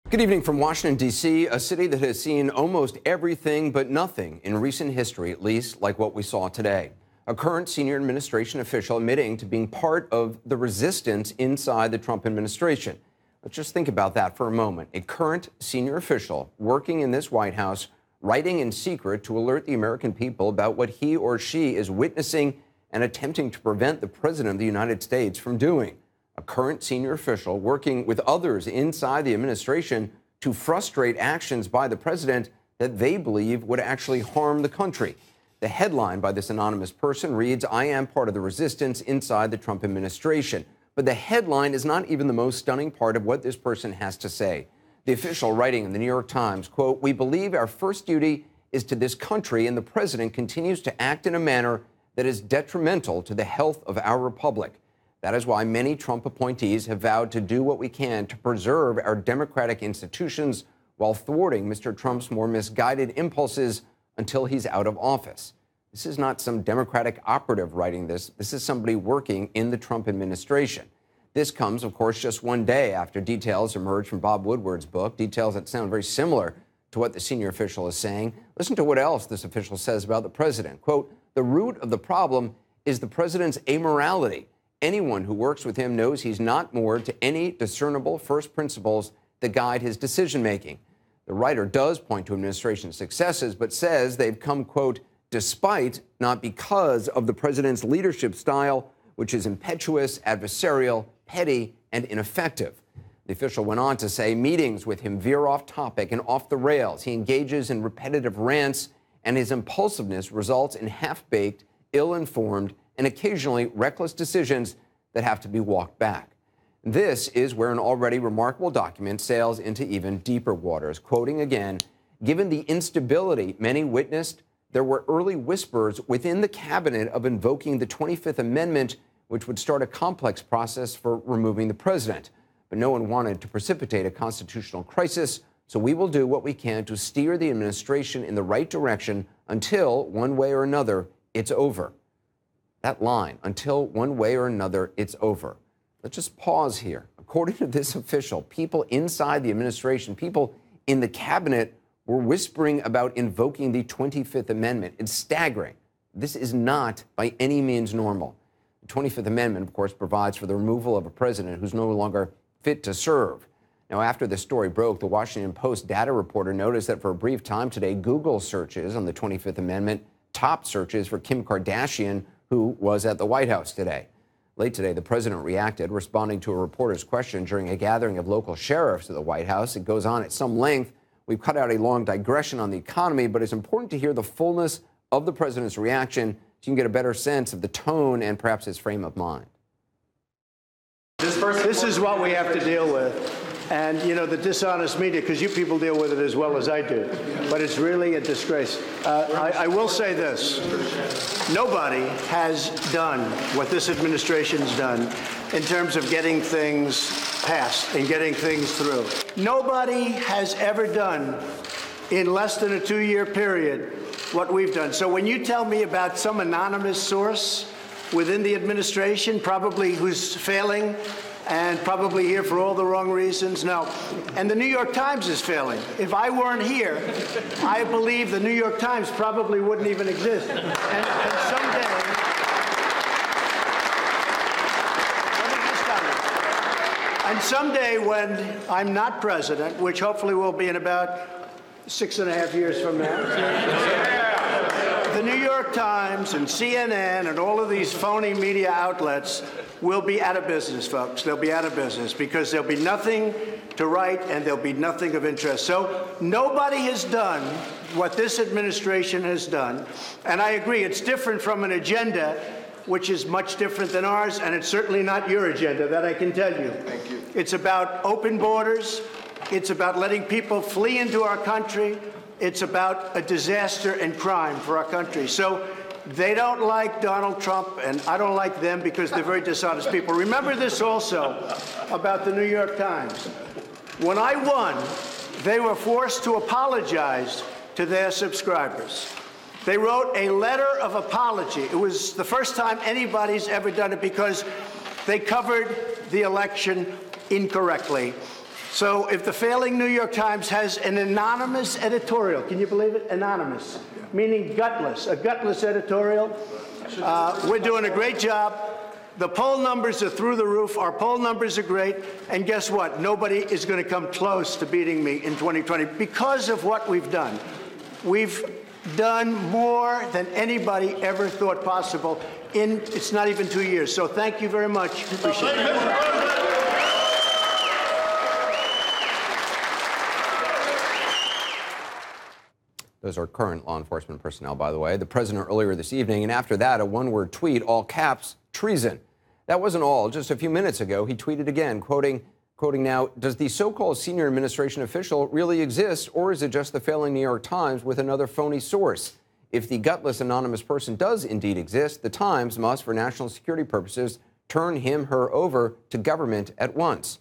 Good evening from Washington, D.C., a city that has seen almost everything but nothing in recent history, at least like what we saw today. A current senior administration official admitting to being part of the resistance inside the Trump administration. Let's just think about that for a moment. A current senior official working in this White House, writing in secret to alert the American people about what he or she is witnessing and attempting to prevent the President of the United States from doing. A current senior official working with others inside the administration to frustrate actions by the president that they believe would actually harm the country. The headline by this anonymous person reads, "I am part of the resistance inside the Trump administration." But the headline is not even the most stunning part of what this person has to say. The official writing in the New York Times, quote, "We believe our first duty is to this country, and the president continues to act in a manner that is detrimental to the health of our republic. That is why many Trump appointees have vowed to do what we can to preserve our democratic institutions while thwarting Mr. Trump's more misguided impulses until he's out of office." This is not some Democratic operative writing this. This is somebody working in the Trump administration. This comes, of course, just one day after details emerged from Bob Woodward's book, details that sound very similar to what the senior official is saying. Listen to what else this official says about the president. Quote, "The root of the problem is the president's amorality. Anyone who works with him knows he's not moored to any discernible first principles that guide his decision-making." The writer does point to administration successes, but says they've come, quote, "despite, not because of the president's leadership style, which is impetuous, adversarial, petty, and ineffective." The official went on to say meetings with him veer off topic and off the rails. He engages in repetitive rants, and his impulsiveness results in half-baked, ill-informed, and occasionally reckless decisions that have to be walked back. This is where an already remarkable document sails into even deeper waters. Quoting again, "Given the instability many witnessed, there were early whispers within the cabinet of invoking the 25th Amendment, which would start a complex process for removing the president. But no one wanted to precipitate a constitutional crisis, so we will do what we can to steer the administration in the right direction until, one way or another, it's over." That line, "until one way or another, it's over." Let's just pause here. According to this official, people inside the administration, people in the cabinet were whispering about invoking the 25th Amendment. It's staggering. This is not by any means normal. The 25th Amendment, of course, provides for the removal of a president who's no longer fit to serve. Now, after this story broke, the Washington Post data reporter noticed that for a brief time today, Google searches on the 25th Amendment topped searches for Kim Kardashian, who was at the White House today. Late today, the president reacted, responding to a reporter's question during a gathering of local sheriffs at the White House. It goes on at some length. We've cut out a long digression on the economy, but it's important to hear the fullness of the president's reaction so you can get a better sense of the tone and perhaps his frame of mind. This is what we have to deal with. And, you know, the dishonest media, because you people deal with it as well as I do, but it's really a disgrace. I will say this. Nobody has done what this administration's done in terms of getting things passed and getting things through. Nobody has ever done in less than a 2-year period what we've done. So when you tell me about some anonymous source within the administration, probably who's failing, and probably here for all the wrong reasons. No. And the New York Times is failing. If I weren't here, I believe the New York Times probably wouldn't even exist. And someday, let me just tell you, and someday when I'm not president, which hopefully will be in about 6.5 years from now, the New York Times and CNN and all of these phony media outlets will be out of business, folks. They'll be out of business because there'll be nothing to write and there'll be nothing of interest. So nobody has done what this administration has done. And I agree, it's different from an agenda, which is much different than ours, and it's certainly not your agenda, that I can tell you. Thank you. It's about open borders. It's about letting people flee into our country. It's about a disaster and crime for our country. So they don't like Donald Trump, and I don't like them because they're very dishonest people. Remember this also about the New York Times. When I won, they were forced to apologize to their subscribers. They wrote a letter of apology. It was the first time anybody's ever done it because they covered the election incorrectly. So if the failing New York Times has an anonymous editorial, can you believe it? Anonymous, meaning gutless, a gutless editorial. We're doing a great job. The poll numbers are through the roof. Our poll numbers are great. And guess what? Nobody is going to come close to beating me in 2020 because of what we've done. We've done more than anybody ever thought possible in, it's not even 2 years. So thank you very much. Appreciate it. Those are current law enforcement personnel, by the way. The president earlier this evening, and after that, a one-word tweet, all caps, treason. That wasn't all. Just a few minutes ago, he tweeted again, quoting now, does the so-called senior administration official really exist, or is it just the failing New York Times with another phony source? If the gutless anonymous person does indeed exist, the Times must, for national security purposes, turn him/her over to government at once.